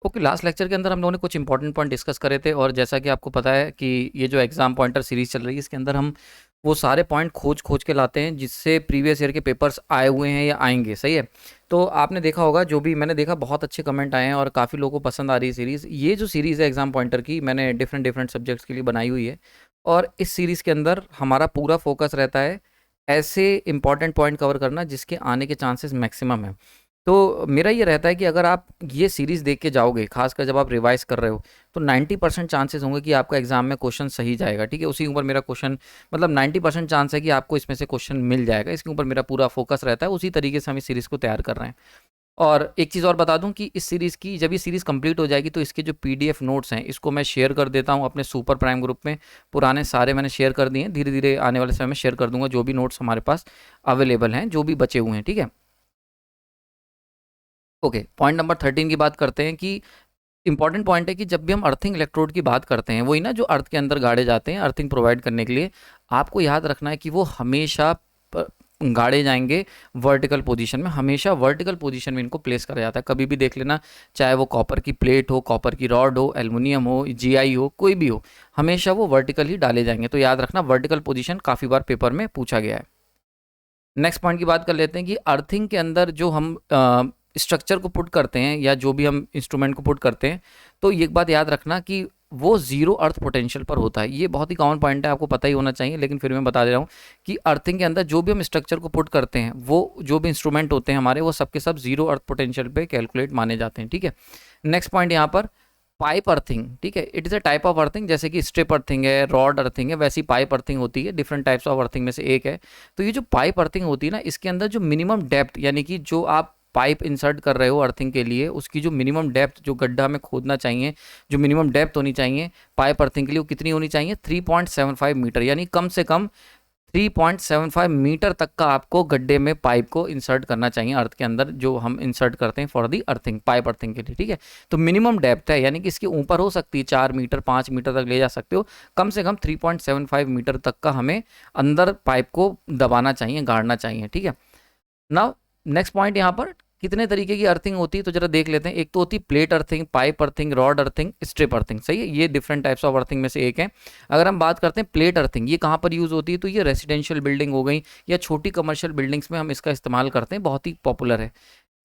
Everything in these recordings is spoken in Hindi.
ओके, लास्ट लेक्चर के अंदर हम लोगों ने कुछ इंपॉर्टेंट पॉइंट डिस्कस करे थे, और जैसा कि आपको पता है कि ये जो एग्जाम पॉइंटर सीरीज चल रही है, इसके अंदर हम वो सारे पॉइंट खोज खोज के लाते हैं जिससे प्रीवियस ईयर के पेपर्स आए हुए हैं या आएंगे। सही है। तो आपने देखा होगा, जो भी मैंने देखा, बहुत अच्छे कमेंट आए हैं और काफ़ी लोगों को पसंद आ रही है सीरीज़। ये जो सीरीज़ है एग्जाम पॉइंटर की, मैंने डिफरेंट डिफरेंट सब्जेक्ट्स के लिए बनाई हुई है, और इस सीरीज़ के अंदर हमारा पूरा फोकस रहता है ऐसे इंपॉर्टेंट पॉइंट कवर करना जिसके आने के चांसेस मैक्सिमम है। तो मेरा ये रहता है कि अगर आप ये सीरीज़ देख के जाओगे, खासकर जब आप रिवाइज कर रहे हो, तो 90% चांसेस होंगे कि आपका एग्जाम में क्वेश्चन सही जाएगा। ठीक है, उसी के ऊपर मेरा क्वेश्चन, मतलब 90% चांस है कि आपको इसमें से क्वेश्चन मिल जाएगा। इसके ऊपर मेरा पूरा फोकस रहता है, उसी तरीके से हम इस सीरीज़ को तैयार कर रहे हैं। और एक चीज़ और बता दूं कि इस सीरीज़ की, जब ये सीरीज़ कंप्लीट हो जाएगी, तो इसके जो PDF नोट्स हैं, इसको मैं शेयर कर देता हूँ अपने सुपर प्राइम ग्रुप में। पुराने सारे मैंने शेयर कर दिए हैं, धीरे धीरे आने वाले समय में शेयर कर दूंगा जो भी नोट्स हमारे पास अवेलेबल हैं, जो भी बचे हुए हैं। ठीक है। ओके, पॉइंट नंबर 13 की बात करते हैं कि इंपॉर्टेंट पॉइंट है कि जब भी हम अर्थिंग इलेक्ट्रोड की बात करते हैं, वही ना जो अर्थ के अंदर गाड़े जाते हैं अर्थिंग प्रोवाइड करने के लिए, आपको याद रखना है कि वो हमेशा गाड़े जाएंगे वर्टिकल पोजीशन में। हमेशा वर्टिकल पोजीशन में इनको प्लेस करा जाता है। कभी भी देख लेना, चाहे वो कॉपर की प्लेट हो, कॉपर की रॉड हो, एल्युमिनियम हो, GI हो, कोई भी हो, हमेशा वो वर्टिकल ही डाले जाएंगे। तो याद रखना, वर्टिकल पोजीशन काफ़ी बार पेपर में पूछा गया है। नेक्स्ट पॉइंट की बात कर लेते हैं कि अर्थिंग के अंदर जो हम स्ट्रक्चर को पुट करते हैं, या जो भी हम इंस्ट्रूमेंट को पुट करते हैं, तो ये एक बात याद रखना कि वो जीरो अर्थ पोटेंशियल पर होता है। ये बहुत ही कॉमन पॉइंट है, आपको पता ही होना चाहिए, लेकिन फिर मैं बता दे रहा हूँ कि अर्थिंग के अंदर जो भी हम स्ट्रक्चर को पुट करते हैं, वो जो भी इंस्ट्रूमेंट होते हैं हमारे, वो सबके सब जीरो अर्थ पोटेंशियल पे कैलकुलेट माने जाते हैं। ठीक है। नेक्स्ट पॉइंट यहाँ पर पाइप अर्थिंग। ठीक है, it is a type of earthing, जैसे कि स्ट्रिप अर्थिंग है, रॉड अर्थिंग है, वैसी पाइप अर्थिंग होती है। डिफरेंट टाइप्स ऑफ अर्थिंग में से एक है। तो ये जो पाइप अर्थिंग होती है ना, इसके अंदर जो मिनिमम डेप्थ, यानी कि जो आप पाइप इंसर्ट कर रहे हो अर्थिंग के लिए, उसकी जो मिनिमम डेप्थ, जो गड्ढा में खोदना चाहिए, जो मिनिमम डेप्थ होनी चाहिए पाइप अर्थिंग के लिए, वो कितनी होनी चाहिए? 3.75 मीटर, यानी कम से कम 3.75 मीटर तक का आपको गड्ढे में पाइप को इंसर्ट करना चाहिए अर्थ के अंदर, जो हम इंसर्ट करते हैं for the earthing, pipe earthing के लिए। ठीक है। तो मिनिमम डेप्थ है, यानी कि इसके ऊपर हो सकती है 4 मीटर, 5 मीटर तक ले जा सकते हो। कम से कम 3.75 मीटर तक का हमें अंदर पाइप को दबाना चाहिए, गाड़ना चाहिए। ठीक है। नाउ नेक्स्ट पॉइंट यहाँ पर, कितने तरीके की अर्थिंग होती है तो जरा देख लेते हैं। एक तो होती है plate earthing, pipe earthing, rod earthing, strip earthing. सही है, ये डिफरेंट टाइप्स ऑफ अर्थिंग में से एक है। अगर हम बात करते हैं प्लेट अर्थिंग, ये कहाँ पर यूज़ होती है, तो ये रेसिडेंशियल बिल्डिंग हो गई या छोटी कमर्शियल बिल्डिंग्स में हम इसका इस्तेमाल करते हैं, बहुत ही पॉपुलर है।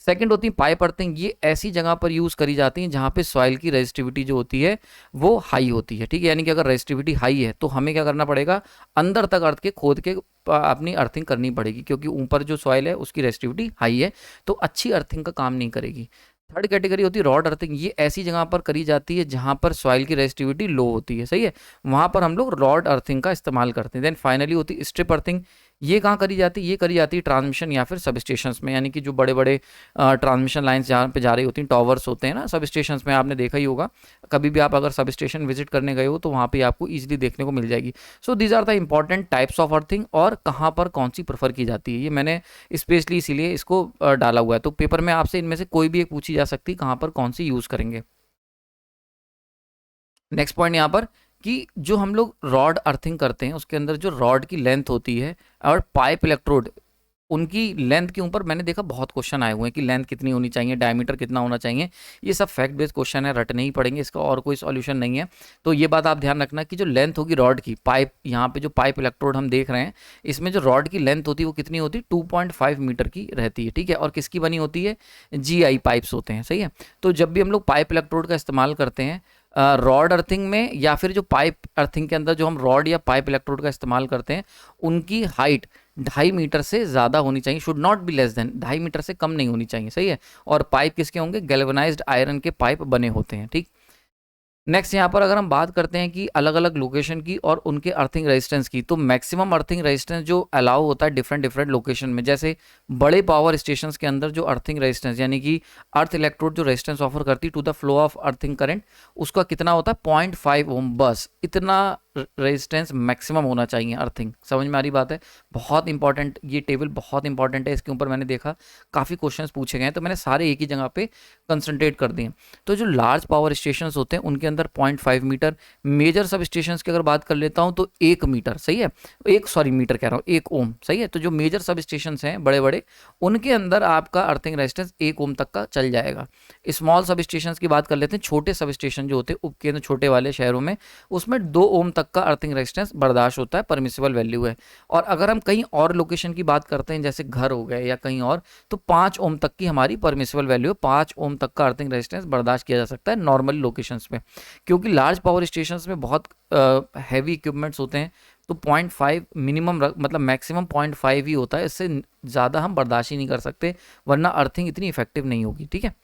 सेकंड होती है पाइप अर्थिंग, ये ऐसी जगह पर यूज़ करी जाती है जहाँ पे सॉइल की रेजिस्टिविटी जो होती है वो हाई होती है। ठीक है, यानी कि अगर रेजिस्टिविटी हाई है तो हमें क्या करना पड़ेगा, अंदर तक अर्थ के खोद के अपनी अर्थिंग करनी पड़ेगी, क्योंकि ऊपर जो सॉइल है उसकी रेजिस्टिविटी हाई है, तो अच्छी अर्थिंग का काम नहीं करेगी। थर्ड कैटेगरी होती है रॉड अर्थिंग, ये ऐसी जगह पर करी जाती है जहाँ पर सॉइल की रेजिस्टिविटी लो होती है। सही है, वहाँ पर हम लोग रॉड अर्थिंग का इस्तेमाल करते हैं। देन फाइनली होती है स्ट्रिप अर्थिंग, ये कहाँ करी जाती है? ये करी जाती है ट्रांसमिशन या फिर सब स्टेशंस में, यानी कि जो बड़े बड़े ट्रांसमिशन लाइन्स जहाँ पे जा रही होती हैं, टॉवर्स होते हैं ना सब स्टेशंस में, आपने देखा ही होगा। कभी भी आप अगर सब स्टेशन विजिट करने गए हो तो वहाँ पे आपको ईजिली देखने को मिल जाएगी। So these are the important types of earthing, और कहाँ पर कौन सी प्रेफर की जाती है, ये मैंने स्पेशली इसीलिए इसको डाला हुआ है। तो पेपर में आपसे इनमें से कोई भी एक पूछी जा सकती है, कहाँ पर कौन सी यूज़ करेंगे। नेक्स्ट पॉइंट यहाँ पर, कि जो हम लोग रॉड अर्थिंग करते हैं उसके अंदर जो रॉड की लेंथ होती है और पाइप इलेक्ट्रोड, उनकी लेंथ के ऊपर मैंने देखा बहुत क्वेश्चन आए हुए हैं कि लेंथ कितनी होनी चाहिए, डायमीटर कितना होना चाहिए। ये सब फैक्ट बेस्ड क्वेश्चन है, रटने ही पड़ेंगे, इसका और कोई सॉल्यूशन नहीं है। तो ये बात आप ध्यान रखना कि जो लेंथ होगी रॉड की, पाइप, यहाँ पे जो पाइप इलेक्ट्रोड हम देख रहे हैं, इसमें जो रॉड की लेंथ होती है वो कितनी होती है? 2.5 मीटर की रहती है। ठीक है, और किसकी बनी होती है? GI पाइप्स होते हैं। सही है। तो जब भी हम लोग पाइप इलेक्ट्रोड का इस्तेमाल करते हैं रॉड अर्थिंग में, या फिर जो पाइप अर्थिंग के अंदर जो हम रॉड या पाइप इलेक्ट्रोड का इस्तेमाल करते हैं, उनकी हाइट 2.5 मीटर से ज़्यादा होनी चाहिए, should not be less than, 2.5 meter से कम नहीं होनी चाहिए। सही है। और पाइप किसके होंगे? गैल्वेनाइज्ड आयरन के पाइप बने होते हैं। ठीक। नेक्स्ट यहाँ पर अगर हम बात करते हैं कि अलग अलग लोकेशन की और उनके अर्थिंग रेजिस्टेंस की, तो मैक्सिमम अर्थिंग रेजिस्टेंस जो अलाउ होता है डिफरेंट डिफरेंट लोकेशन में, जैसे बड़े पावर स्टेशंस के अंदर जो अर्थिंग रेजिस्टेंस, यानी कि अर्थ इलेक्ट्रोड जो रेजिस्टेंस ऑफर करती है to the flow of earthing current, उसका कितना होता है? 0.5 ओम, बस इतना रेजिस्टेंस मैक्सिमम होना चाहिए अर्थिंग। समझ में आ रही बात है? बहुत इंपॉर्टेंट, ये टेबल बहुत इंपॉर्टेंट है, इसके ऊपर मैंने देखा काफ़ी क्वेश्चंस पूछे गए हैं, तो मैंने सारे एक ही जगह पे कंसंट्रेट कर दिए। तो जो लार्ज पावर स्टेशंस होते हैं उनके अंदर अंदर 0.5 मीटर, मेजर सब स्टेशन की अगर बात कर लेता हूँ तो 1 मीटर, सही है, मीटर कह रहा हूँ, 1 ओम, सही है। तो जो मेजर सब स्टेशन हैं बड़े बड़े, उनके अंदर आपका अर्थिंग रेजिस्टेंस 1 ओम तक का चल जाएगा। स्मॉल सब स्टेशन की बात कर लेते हैं, छोटे सब स्टेशन जो होते हैं उपकेंद्र छोटे वाले शहरों में, उसमें 2 ओम तक का अर्थिंग रेजिस्टेंस बर्दाश्त होता है, परमिसिबल वैल्यू है। और अगर हम कहीं और लोकेशन की बात करते हैं जैसे घर हो गए या कहीं और, तो 5 ओम तक की हमारी परमिसिबल वैल्यू है, 5 ओम तक का अर्थिंग रेजिस्टेंस बर्दाश्त किया जा सकता है नॉर्मल लोकेशंस में। क्योंकि लार्ज पावर स्टेशंस में बहुत हैवी इक्विपमेंट्स होते हैं, तो 0.5 मिनिमम मतलब मैक्सिमम 0.5 ही होता है, इससे ज़्यादा हम बर्दाश्त ही नहीं कर सकते, वरना अर्थिंग इतनी इफेक्टिव नहीं होगी, ठीक है।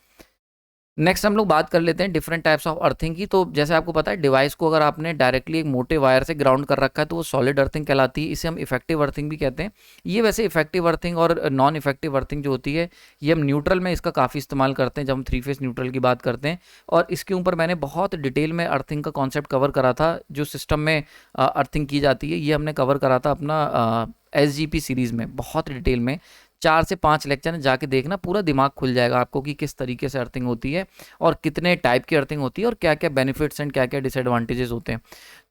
नेक्स्ट हम लोग बात कर लेते हैं डिफरेंट टाइप्स ऑफ अर्थिंग की। तो जैसे आपको पता है, डिवाइस को अगर आपने डायरेक्टली एक मोटे वायर से ग्राउंड कर रखा है तो वो सॉलिड अर्थिंग कहलाती है, इसे हम इफेक्टिव अर्थिंग भी कहते हैं। ये वैसे इफेक्टिव अर्थिंग और नॉन इफेक्टिव अर्थिंग जो होती है, ये हम न्यूट्रल में इसका काफ़ी इस्तेमाल करते हैं जब हम 3 फेज न्यूट्रल की बात करते हैं। और इसके ऊपर मैंने बहुत डिटेल में अर्थिंग का कॉन्सेप्ट कवर करा था, जो सिस्टम में अर्थिंग की जाती है, ये हमने कवर करा था अपना SGP सीरीज़ में, बहुत डिटेल में 4 से 5 लेक्चर जाके देखना, पूरा दिमाग खुल जाएगा आपको कि किस तरीके से अर्थिंग होती है और कितने टाइप की अर्थिंग होती है और क्या क्या बेनिफिट्स एंड क्या क्या डिसएडवांटेजेस होते हैं।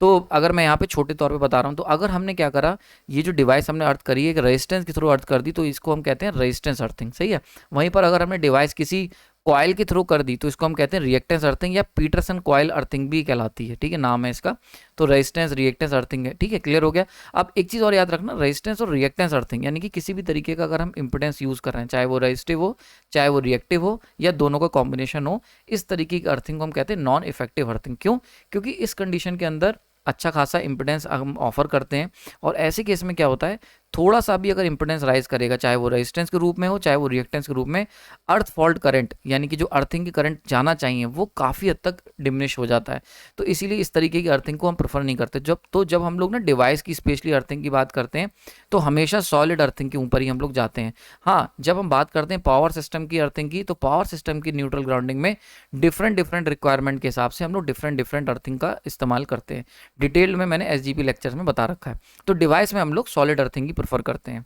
तो अगर मैं यहाँ पे छोटे तौर पे बता रहा हूँ, तो अगर हमने क्या करा, ये जो डिवाइस हमने अर्थ करी है, एक रेजिस्टेंस के थ्रू अर्थ कर दी, तो इसको हम कहते हैं रेजिस्टेंस अर्थिंग, सही है। वहीं पर अगर हमने डिवाइस किसी कॉइल के थ्रू कर दी तो इसको हम कहते हैं रिएक्टेंस अर्थिंग, या पीटरसन कॉइल अर्थिंग भी कहलाती है, ठीक है, नाम है इसका। तो रेजिस्टेंस रिएक्टेंस अर्थिंग है, ठीक है, क्लियर हो गया। अब एक चीज़ और याद रखना, रेजिस्टेंस और रिएक्टेंस अर्थिंग यानी कि किसी भी तरीके का अगर हम इंपेडेंस यूज़ कर रहे हैं, चाहे वो रेजिस्टिव हो चाहे वो रिएक्टिव हो या दोनों का कॉम्बिनेशन हो, इस तरीके की अर्थिंग को हम कहते हैं नॉन इफेक्टिव अर्थिंग। क्यों? क्योंकि इस कंडीशन के अंदर अच्छा खासा इंपेडेंस हम ऑफर करते हैं, और ऐसे केस में क्या होता है, थोड़ा सा भी अगर इंपेडेंस राइज करेगा, चाहे वो रेजिस्टेंस के रूप में हो चाहे वो रिएक्टेंस के रूप में, अर्थ फॉल्ट करंट यानी कि जो अर्थिंग की करंट जाना चाहिए वो काफ़ी हद तक डिमिनिश हो जाता है। तो इसीलिए इस तरीके की अर्थिंग को हम प्रेफर नहीं करते। जब हम लोग ना डिवाइस की स्पेशली अर्थिंग की बात करते हैं तो हमेशा सॉलिड अर्थिंग के ऊपर ही हम लोग जाते हैं। हाँ, जब हम बात करते हैं पावर सिस्टम की अर्थिंग की, तो पावर सिस्टम की न्यूट्रल ग्राउंडिंग में डिफरेंट रिक्वायरमेंट के हिसाब से हम लोग डिफरेंट अर्थिंग का इस्तेमाल करते हैं। डिटेल में मैंने SGP लेक्चर्स में बता रखा है। तो डिवाइस में हम लोग सॉलिड अर्थिंग ही प्रेफर करते हैं।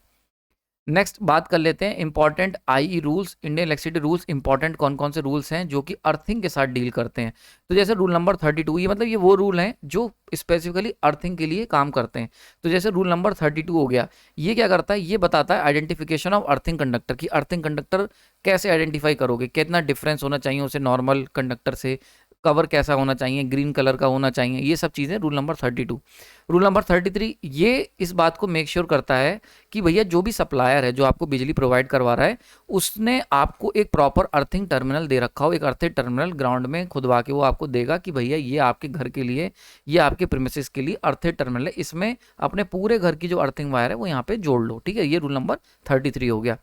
नेक्स्ट बात कर लेते हैं important IE rules, Indian electricity rules. Important कौन कौन से रूल्स हैं जो कि अर्थिंग के साथ डील करते हैं। तो जैसे रूल नंबर 32, ये मतलब ये वो रूल हैं जो स्पेसिफिकली अर्थिंग के लिए काम करते हैं। तो जैसे रूल नंबर 32 हो गया, ये क्या करता है, ये बताता है आइडेंटिफिकेशन ऑफ अर्थिंग कंडक्टर, की अर्थिंग कंडक्टर कैसे आइडेंटिफाई करोगे, कितना डिफरेंस होना चाहिए उसे नॉर्मल कंडक्टर से, कवर कैसा होना चाहिए, ग्रीन कलर का होना चाहिए, ये सब चीज़ें रूल नंबर 32। रूल नंबर 33 ये इस बात को मेक श्योर करता है कि भैया जो भी सप्लायर है जो आपको बिजली प्रोवाइड करवा रहा है, उसने आपको एक प्रॉपर अर्थिंग टर्मिनल दे रखा हो, एक अर्थिंग टर्मिनल ग्राउंड में खुदवा के वो आपको देगा कि भैया ये आपके घर के लिए, ये आपके प्रीमिसेस के लिए अर्थिंग टर्मिनल है, इसमें अपने पूरे घर की जो अर्थिंग वायर है वो यहाँ पे जोड़ लो, ठीक है। ये रूल नंबर 33 हो गया।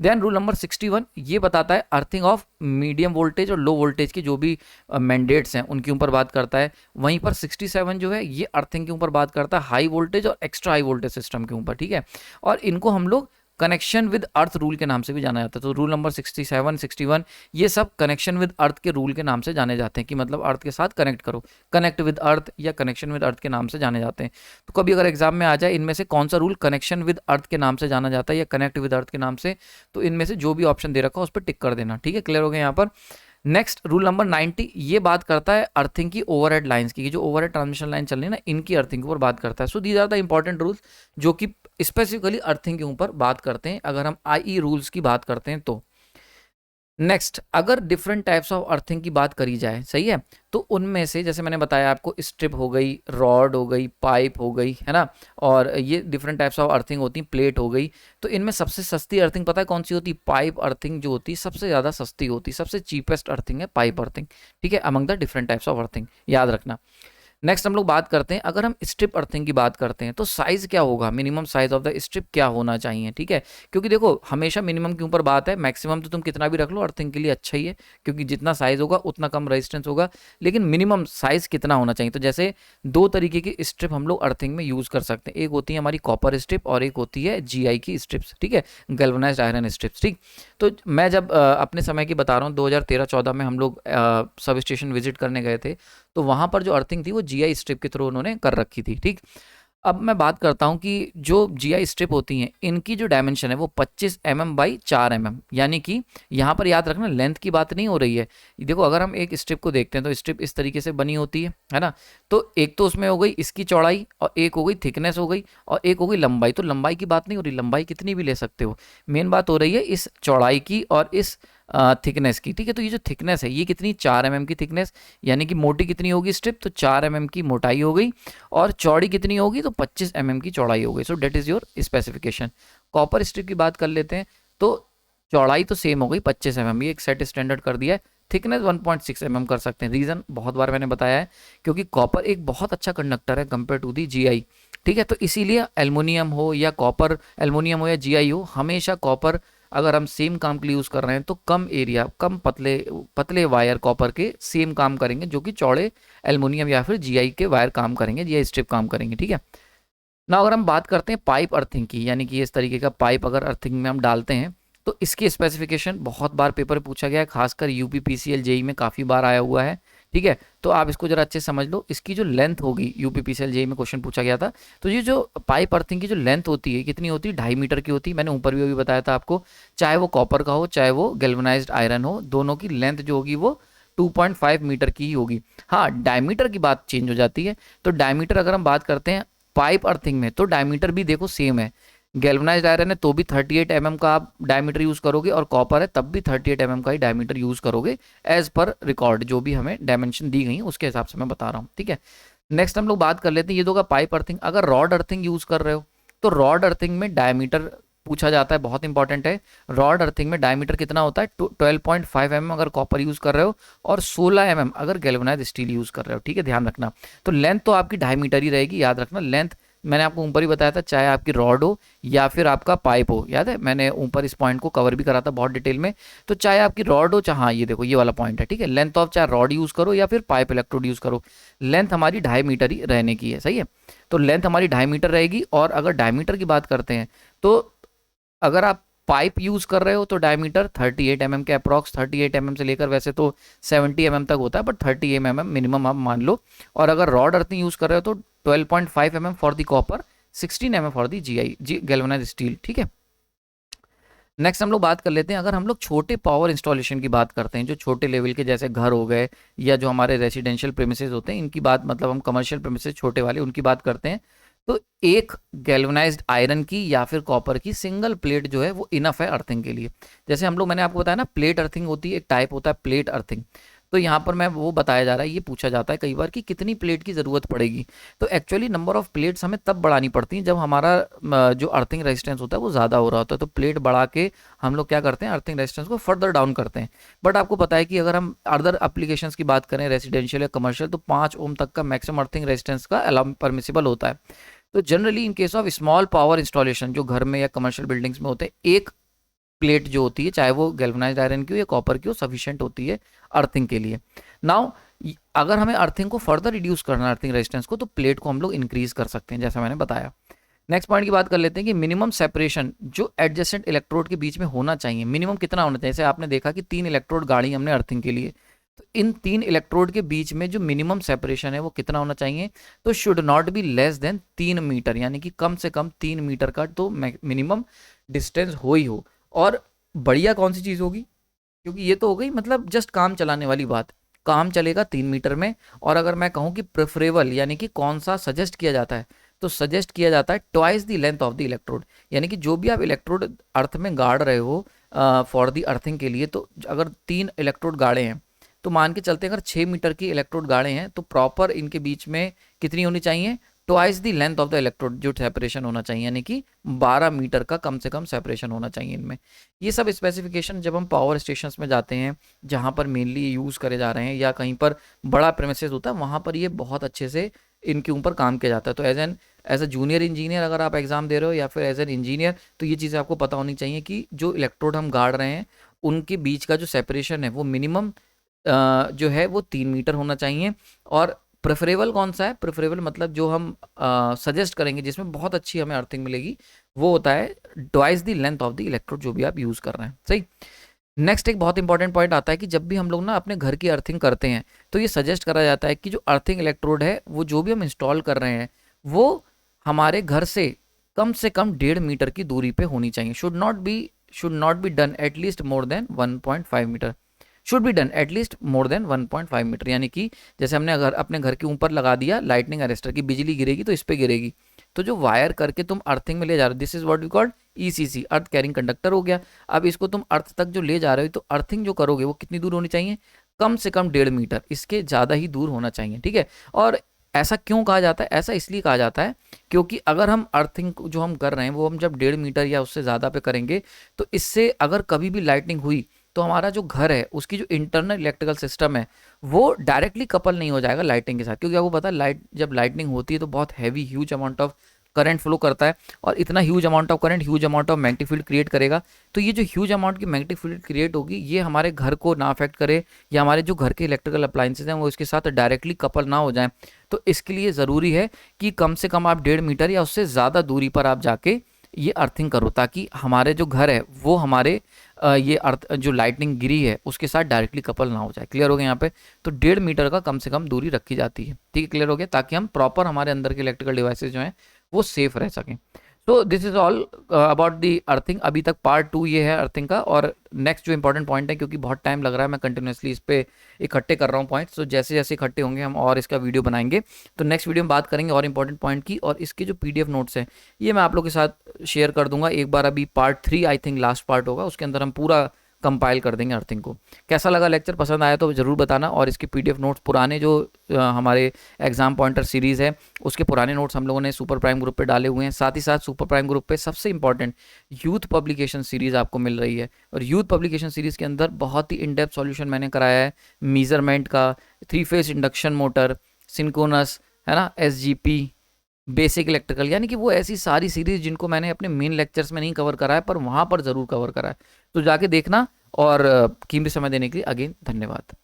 देन रूल नंबर 61 ये बताता है अर्थिंग ऑफ मीडियम वोल्टेज और लो वोल्टेज की जो भी मैंडेट्स हैं उनके ऊपर बात करता है। वहीं पर 67 जो है ये अर्थिंग के ऊपर बात करता है हाई वोल्टेज और एक्स्ट्रा हाई वोल्टेज सिस्टम के ऊपर, ठीक है। और इनको हम लोग कनेक्शन विद अर्थ रूल के नाम से भी जाना जाता है। तो रूल नंबर 67, 61 ये सब कनेक्शन विद अर्थ के रूल के नाम से जाने जाते हैं, कि मतलब अर्थ के साथ कनेक्ट करो, कनेक्ट विद अर्थ या कनेक्शन विद अर्थ के नाम से जाने जाते हैं। तो कभी अगर एग्जाम में आ जाए इनमें से कौन सा रूल कनेक्शन विद अर्थ के नाम से जाना जाता है या कनेक्ट विद अर्थ के नाम से, तो इनमें से जो भी ऑप्शन दे रखा हो उस पर टिक कर देना, ठीक है, क्लियर हो गया यहाँ पर। नेक्स्ट रूल नंबर 90 ये बात करता है अर्थिंग की ओवरहेड लाइंस की, जो ओवरहेड ट्रांसमिशन लाइन चल रही है ना, इनकी अर्थिंग के ऊपर बात करता है। So these are the important rules जो कि स्पेसिफिकली अर्थिंग के ऊपर बात करते हैं अगर हम IE रूल्स की बात करते हैं तो। नेक्स्ट, अगर डिफरेंट टाइप्स ऑफ अर्थिंग की बात करी जाए, सही है, तो उनमें से जैसे मैंने बताया आपको, स्ट्रिप हो गई, रॉड हो गई, पाइप हो गई, है ना, और ये डिफरेंट टाइप्स ऑफ अर्थिंग होती, प्लेट हो गई। तो इनमें सबसे सस्ती अर्थिंग पता है कौन सी होती? पाइप अर्थिंग जो होती है सबसे ज़्यादा सस्ती होती, सबसे चीपेस्ट अर्थिंग है पाइप अर्थिंग, ठीक है, among the different types of earthing, याद रखना। नेक्स्ट हम लोग बात करते हैं, अगर हम स्ट्रिप अर्थिंग की बात करते हैं तो साइज क्या होगा, minimum size of the strip क्या होना चाहिए, ठीक है। क्योंकि देखो हमेशा मिनिमम के ऊपर बात है, मैक्सिमम तो तुम कितना भी रख लो अर्थिंग के लिए अच्छा ही है, क्योंकि जितना साइज होगा उतना कम रेजिस्टेंस होगा, लेकिन मिनिमम साइज कितना होना चाहिए। तो जैसे दो तरीके की स्ट्रिप हम लोग अर्थिंग में यूज़ कर सकते हैं, एक होती है हमारी कॉपर स्ट्रिप और एक होती है GI की स्ट्रिप्स, ठीक है, गैल्वेनाइज्ड आयरन स्ट्रिप्स, ठीक। तो मैं जब अपने समय की बता रहा हूँ, 2013-14 में हम लोग सब स्टेशन विजिट करने गए थे, तो वहाँ पर जो अर्थिंग थी वो GI स्ट्रिप के थ्रू उन्होंने कर रखी थी, ठीक। अब मैं बात करता हूँ कि जो जीआई स्ट्रिप होती हैं इनकी जो डायमेंशन है वो 25 mm बाई 4 mm, यानी कि यहाँ पर याद रखना लेंथ की बात नहीं हो रही है। देखो अगर हम एक स्ट्रिप को देखते हैं तो स्ट्रिप इस तरीके से बनी होती है ना। तो एक तो उसमें हो गई इसकी चौड़ाई, और एक हो गई थिकनेस हो गई, और एक हो गई लंबाई। तो लंबाई की बात नहीं हो रही, लंबाई कितनी भी ले सकते हो, मेन बात हो रही है इस चौड़ाई की और इस थिकनेस की। ठीक है, तो ये जो थिकनेस है ये कितनी, 4 mm की थिकनेस, यानी कि मोटी कितनी होगी स्ट्रिप, तो 4 mm की मोटाई हो गई, और चौड़ी कितनी होगी, तो 25 mm की चौड़ाई हो गई। So that is your specification. Copper strip की बात कर लेते हैं, तो चौड़ाई तो सेम हो गई 25 mm, ये एक सेट स्टैंडर्ड कर दिया है। थिकनेस 1.6 mm कर सकते हैं। रीजन बहुत बार मैंने बताया है, क्योंकि कॉपर एक बहुत अच्छा कंडक्टर है कंपेयर टू दी जीआई। ठीक है, तो इसीलिए एल्युमिनियम हो या कॉपर, एल्युमिनियम हो या जीआई हो, हमेशा कॉपर अगर हम सेम काम के लिए यूज़ कर रहे हैं तो कम एरिया, कम पतले पतले वायर कॉपर के सेम काम करेंगे, जो कि चौड़े एल्युमिनियम या फिर जीआई के वायर काम करेंगे, जीआई स्ट्रिप काम करेंगे। ठीक है ना। अगर हम बात करते हैं पाइप अर्थिंग की, यानी कि इस तरीके का पाइप अगर अर्थिंग में हम डालते हैं तो इसकी स्पेसिफिकेशन बहुत बार पेपर में पूछा गया है, खासकर यूपी पीसीएल जेई में काफ़ी बार आया हुआ है। ठीक है, तो आप इसको जरा अच्छे से समझ लो। इसकी जो लेंथ होगी, यूपी पीसीएल जेई में क्वेश्चन पूछा गया था, तो ये जो पाइप अर्थिंग की जो लेंथ होती है कितनी होती है, 2.5 मीटर की होती है। मैंने ऊपर भी अभी बताया था आपको, चाहे वो कॉपर का हो चाहे वो गैल्वेनाइज्ड आयरन हो, दोनों की लेंथ जो होगी वो 2.5 मीटर की ही होगी। हाँ, डायमीटर की बात चेंज हो जाती है। तो डायमीटर अगर हम बात करते हैं पाइप अर्थिंग में, तो डायमीटर भी देखो सेम है। गैल्वेनाइज्ड आयरन है तो भी 38 mm का आप डायमीटर यूज करोगे, और कॉपर है तब भी 38 mm का ही डायमीटर यूज करोगे, एज पर रिकॉर्ड जो भी हमें डायमेंशन दी गई है उसके हिसाब से मैं बता रहा हूँ। ठीक है, नेक्स्ट हम लोग बात कर लेते हैं, ये तो होगा पाइप अर्थिंग। अगर रॉड अर्थिंग यूज कर रहे हो तो रॉड अर्थिंग में डायमीटर पूछा जाता है, बहुत इंपॉर्टेंट है। रॉड अर्थिंग में डायमीटर कितना होता है, 12.5 mm अगर कॉपर यूज कर रहे हो, और 16 mm अगर गैल्वेनाइज्ड स्टील यूज कर रहे हो। ठीक है, ध्यान रखना। तो लेंथ तो आपकी 2.5 मीटर ही रहेगी, याद रखना। लेंथ मैंने आपको ऊपर ही बताया था, चाहे आपकी रॉड हो या फिर आपका पाइप हो, याद है मैंने ऊपर इस पॉइंट को कवर भी करा था बहुत डिटेल में। तो चाहे आपकी रॉड हो चाहे, हाँ ये देखो ये वाला पॉइंट है। ठीक है, लेंथ ऑफ चाहे रॉड यूज करो या फिर पाइप इलेक्ट्रोड यूज करो, लेंथ हमारी 2.5 मीटर ही रहने की है। सही है, तो लेंथ हमारी 2.5 मीटर रहेगी। और अगर डायमीटर की बात करते हैं तो अगर आप पाइप यूज कर रहे हो तो डायमीटर 38 mm के अप्रॉक्स, 38 mm से लेकर वैसे तो 70 mm तक होता है, बट 30 mm मिनिमम आप मान लो। और अगर रॉड अर्थिंग यूज कर रहे हो तो 12.5 mm for the copper, 16 mm for the GI galvanized steel. ठीक है, नेक्स्ट हम लोग बात कर लेते हैं, अगर हम लोग छोटे पावर इंस्टॉलेशन की बात करते हैं, जो छोटे लेवल के जैसे घर हो गए या जो हमारे रेसिडेंशियल प्रेमिसेस होते हैं, इनकी बात मतलब हम कमर्शियल प्रेमिसेस छोटे वाले उनकी बात करते हैं, तो एक गैल्वेनाइज्ड आयरन की या फिर कॉपर की सिंगल प्लेट जो है वो इनफ है अर्थिंग के लिए। जैसे हम लोग, मैंने आपको बताया ना प्लेट अर्थिंग होती है, एक टाइप होता है प्लेट अर्थिंग। तो यहाँ पर मैं वो बताया जा रहा है, ये पूछा जाता है कई बार कि कितनी प्लेट की ज़रूरत पड़ेगी। तो एक्चुअली नंबर ऑफ प्लेट्स हमें तब बढ़ानी पड़ती हैं जब हमारा जो अर्थिंग रेजिस्टेंस होता है वो ज़्यादा हो रहा होता है। तो प्लेट बढ़ा के हम लोग क्या करते हैं, अर्थिंग रेजिस्टेंस को फर्दर डाउन करते हैं। बट आपको पता है कि अगर हम अदर एप्लीकेशंस की बात करें, रेसिडेंशियल या कमर्शियल, तो 5 ओम तक का मैक्सिमम अर्थिंग रेजिस्टेंस का अलाउ परमिसिबल होता है। तो generally in case of small power installation जो घर में या कमर्शियल बिल्डिंग्स में होते हैं, एक प्लेट जो होती है चाहे वो गैल्वेनाइज्ड आयरन की हो या कॉपर की हो, सफिशिएंट होती है अर्थिंग के लिए। नाउ अगर हमें अर्थिंग को फर्दर रिड्यूस करना है, अर्थिंग रेजिस्टेंस को, तो प्लेट को हम लोग इंक्रीज कर सकते हैं, जैसा मैंने बताया। नेक्स्ट पॉइंट की बात कर लेते हैं कि मिनिमम सेपरेशन जो एडजेसेंट इलेक्ट्रोड के बीच में होना चाहिए, मिनिमम कितना होना चाहिए। जैसे आपने देखा कि 3 इलेक्ट्रोड गाड़ी हमने अर्थिंग के लिए, तो इन 3 इलेक्ट्रोड के बीच में जो मिनिमम सेपरेशन है वो कितना होना चाहिए, तो should not be less than 3 meter, यानी कि कम से कम 3 मीटर का तो मिनिमम डिस्टेंस हो ही हो। और बढ़िया कौन सी चीज़ होगी, क्योंकि ये तो हो गई मतलब जस्ट काम चलाने वाली बात, काम चलेगा 3 मीटर में। और अगर मैं कहूँ कि प्रेफरेबल, यानी कि कौन सा सजेस्ट किया जाता है, तो सजेस्ट किया जाता है twice the length of the electrode, यानी कि जो भी आप इलेक्ट्रोड अर्थ में गाड़ रहे हो फॉर दी अर्थिंग के लिए, तो अगर 3 इलेक्ट्रोड गाड़े हैं तो मान के चलते हैं अगर 6 मीटर की इलेक्ट्रोड गाड़े हैं तो प्रॉपर इनके बीच में कितनी होनी चाहिए, twice the length of the electrode जो सेपरेशन होना चाहिए, यानी कि 12 मीटर का कम से कम सेपरेशन होना चाहिए इनमें। ये सब स्पेसिफिकेशन जब हम पावर स्टेशंस में जाते हैं जहाँ पर मेनली यूज़ करे जा रहे हैं या कहीं पर बड़ा प्रेमिसेस होता है, वहाँ पर ये बहुत अच्छे से इनके ऊपर काम किया जाता है। तो एज अ जूनियर इंजीनियर अगर आप एग्ज़ाम दे रहे हो या फिर एज एन इंजीनियर, तो ये चीज़ें आपको पता होनी चाहिए कि जो इलेक्ट्रोड हम गाड़ रहे हैं उनके बीच का जो सेपरेशन है वो मिनिमम जो है वो 3 मीटर होना चाहिए। और प्रेफरेबल कौन सा है, प्रेफरेबल मतलब जो हम सजेस्ट करेंगे जिसमें बहुत अच्छी हमें अर्थिंग मिलेगी, वो होता है twice the length of the electrode जो भी आप यूज़ कर रहे हैं। सही। नेक्स्ट एक बहुत इंपॉर्टेंट पॉइंट आता है कि जब भी हम लोग ना अपने घर की अर्थिंग करते हैं तो ये सजेस्ट करा जाता है कि जो अर्थिंग इलेक्ट्रोड है वो जो भी हम इंस्टॉल कर रहे हैं वो हमारे घर से कम 1.5 मीटर की दूरी पे होनी चाहिए। Should not be done at least more than 1.5 meter. Should be done at least more than 1.5 meter, यानी कि जैसे हमने अगर अपने घर के ऊपर लगा दिया लाइटनिंग अरेस्टर की, बिजली गिरेगी तो इस पे गिरेगी, तो जो वायर करके तुम अर्थिंग में ले जा रहे हो, this is what we called ECC, earth carrying conductor हो गया। अब इसको तुम अर्थ तक जो ले जा रहे हो, तो अर्थिंग जो करोगे वो कितनी दूर होनी चाहिए, कम से कम 1.5 मीटर, इसके ज़्यादा ही दूर होना चाहिए, ठीक है। और ऐसा क्यों कहा जाता है, ऐसा इसलिए कहा जाता है क्योंकि अगर हम अर्थिंग जो हम कर रहे हैं वो हम जब 1.5 मीटर या उससे ज़्यादा पे करेंगे, तो इससे अगर कभी भी लाइटनिंग हुई तो हमारा जो घर है उसकी जो इंटरनल इलेक्ट्रिकल सिस्टम है वो डायरेक्टली कपल नहीं हो जाएगा लाइटिंग के साथ, क्योंकि आपको पता है लाइट जब लाइटनिंग होती है तो बहुत heavy huge amount of current flow करता है, और इतना huge amount of current huge amount of magnetic field create करेगा। तो ये जो ह्यूज अमाउंट की मैग्नेटिक फील्ड क्रिएट होगी ये हमारे घर को ना अफेक्ट करे, या हमारे जो घर के इलेक्ट्रिकल अप्लाइंसेज हैं वो इसके साथ डायरेक्टली कपल ना हो जाए। तो इसके लिए ज़रूरी है कि कम से कम आप 1.5 मीटर या उससे ज़्यादा दूरी पर आप जाके ये अर्थिंग करो, ताकि हमारे जो घर है वो हमारे ये अर्थ जो लाइटनिंग गिरी है उसके साथ डायरेक्टली कपल ना हो जाए। क्लियर हो गया यहाँ पे। तो 1.5 मीटर का कम से कम दूरी रखी जाती है, ठीक है, क्लियर हो गया, ताकि हम प्रॉपर हमारे अंदर के इलेक्ट्रिकल डिवाइसेज जो हैं वो सेफ रह सकें। तो this is all about the earthing. अभी तक पार्ट 2 ये है अर्थिंग का, और नेक्स्ट जो इंपॉर्टेंट पॉइंट है, क्योंकि बहुत टाइम लग रहा है, मैं कंटिन्यूसली इस पे इकट्ठे कर रहा हूँ पॉइंट्स, तो जैसे जैसे इकट्ठे होंगे हम और इसका वीडियो बनाएंगे। तो नेक्स्ट वीडियो में बात करेंगे और इंपॉर्टेंट पॉइंट की, और इसके जो पीडीएफ नोट्स हैं ये मैं आप लोग के साथ शेयर कर दूंगा एक बार। अभी part 3 I think last part होगा, उसके अंदर हम पूरा कंपाइल कर देंगे अर्थिंग को। कैसा लगा लेक्चर, पसंद आया तो ज़रूर बताना। और इसके पीडीएफ नोट्स पुराने जो हमारे एग्जाम पॉइंटर सीरीज़ है उसके पुराने नोट्स हम लोगों ने सुपर प्राइम ग्रुप पे डाले हुए हैं। साथ ही साथ सुपर प्राइम ग्रुप पे सबसे इंपॉर्टेंट यूथ पब्लिकेशन सीरीज़ आपको मिल रही है, और यूथ पब्लिकेशन सीरीज़ के अंदर बहुत ही इन डेप्थ सॉल्यूशन मैंने कराया है मीज़रमेंट का, 3 फेज इंडक्शन मोटर, सिंक्रोनस, है ना, SGP, बेसिक इलेक्ट्रिकल, यानी कि वो ऐसी सारी सीरीज जिनको मैंने अपने मेन लेक्चर्स में नहीं कवर करा है पर वहाँ पर ज़रूर कवर करा है। तो जाके देखना, और कीमती समय देने के लिए अगेन धन्यवाद।